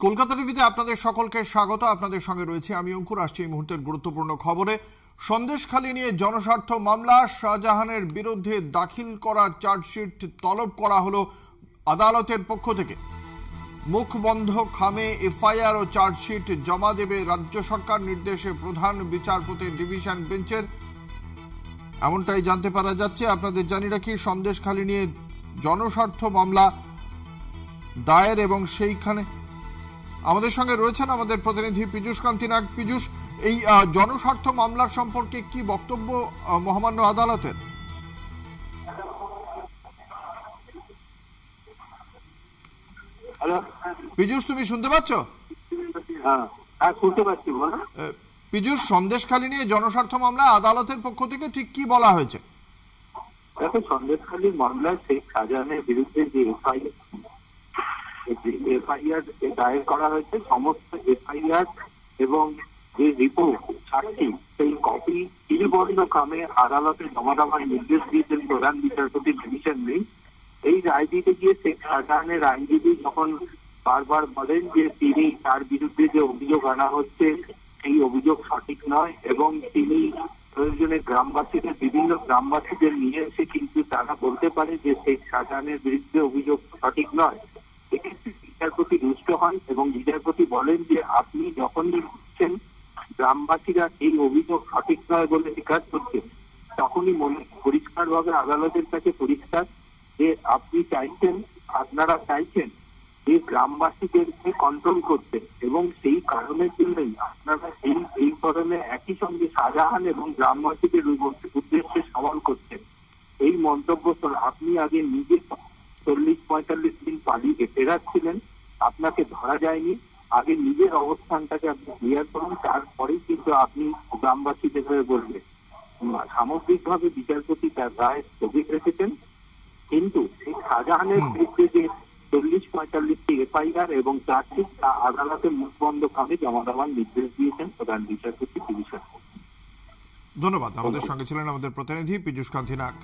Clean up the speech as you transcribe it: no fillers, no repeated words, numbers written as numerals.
কলকাতা টিভিতে আপনাদের সকলকে স্বাগত। আপনাদের সঙ্গে রয়েছে আমি অঙ্কুর। আসছি এই মুহূর্তের গুরুত্বপূর্ণ খবরে। সন্দেশখালী নিয়ে জনস্বার্থ মামলা, শাহজাহানের বিরুদ্ধে দাখিল করা চার্জশিট তলব করা হলো আদালতের পক্ষ থেকে। মুখ বন্ধ খামে এফআইআর ও চার্জশিট জমা দেবে রাজ্য সরকার, নির্দেশে প্রধান বিচারপতির ডিভিশন বেঞ্চের, এমনটাই জানতে পারা যাচ্ছে। আপনাদের জানি রাখি, সন্দেশখালী নিয়ে জনস্বার্থ মামলা দায়ের এবং সেইখানে আমাদের সঙ্গে রয়েছেন আমাদের প্রতিনিধি পীযূষ কান্তি নাগ। পীযূষ, এই জনস্বার্থ মামলার সম্পর্কে কি বক্তব্য মহামান্য আদালতের? পীযূষ, তুমি শুনতে পাচ্ছ? পীযূষ, সন্দেশখালী নিয়ে জনস্বার্থ মামলা আদালতের পক্ষ থেকে ঠিক কি বলা হয়েছে? দেখো, সন্দেশখালী মামলায় শেখ শাহজাহানের বিরুদ্ধে যে এফআইআর দায়ের করা হয়েছে, সমস্ত এফআইআর এবং যে রিপোর্ট সাক্ষী সেই কপি সিলবন্ধ খামে আদালতে জমা দেওয়ার নির্দেশ দিয়েছেন প্রধান বিচারপতি ডিভিশন বেঞ্চ। এই রায় দিতে গিয়ে শেখ শাহজাহানের আইনজীবী যখন বারবার বলেন যে তার বিরুদ্ধে যে অভিযোগ আনা হচ্ছে সেই অভিযোগ সঠিক নয় এবং তিনি প্রয়োজনে বিভিন্ন গ্রামবাসীদের নিয়ে এসে কিন্তু তারা বলতে পারে যে শেখ শাহজাহানের বিরুদ্ধে অভিযোগ সঠিক নয়। এক্ষেত্রে বিচারপতি রুষ্ট হন এবং বিচারপতি বলেন যে আপনি যখনই বুঝছেন গ্রামবাসীরা এই অভিযোগ সঠিক নয় বলে স্বীকার করছেন, তখনই পরিষ্কারভাবে আদালতের কাছে পরিষ্কার যে আপনারা চাইছেন যে গ্রামবাসীদেরকে কন্ট্রোল করতে এবং সেই কারণের জন্যই আপনারা এই ধরনের একই সঙ্গে শাহজাহান এবং গ্রামবাসীদের উদ্দেশ্যে সওয়াল করছেন। এই মন্তব্য আপনি আগে নিজে 40-45 দিন পালিয়ে ফেরাচ্ছিলেন, আপনাকে ধরা যায়নি। আগে নিজের অবস্থানটাকে আপনি ক্লিয়ার করুন, তারপরেই কিন্তু আপনি গ্রামবাসীদের হয়ে বলবেন। সামগ্রিকভাবে বিচারপতি তার রায় স্থগিত রেখেছেন, কিন্তু এই শাহজাহানের বিরুদ্ধে যে 40-45টি এফআইআর এবং চার্জশিট তা আদালতে মুখবন্ধ খামে জমা দেওয়ার নির্দেশ দিয়েছেন প্রধান বিচারপতি ডিভিশন। ধন্যবাদ। আমাদের সঙ্গে ছিলেন আমাদের প্রতিনিধি পীযূষ কান্তি নাগ।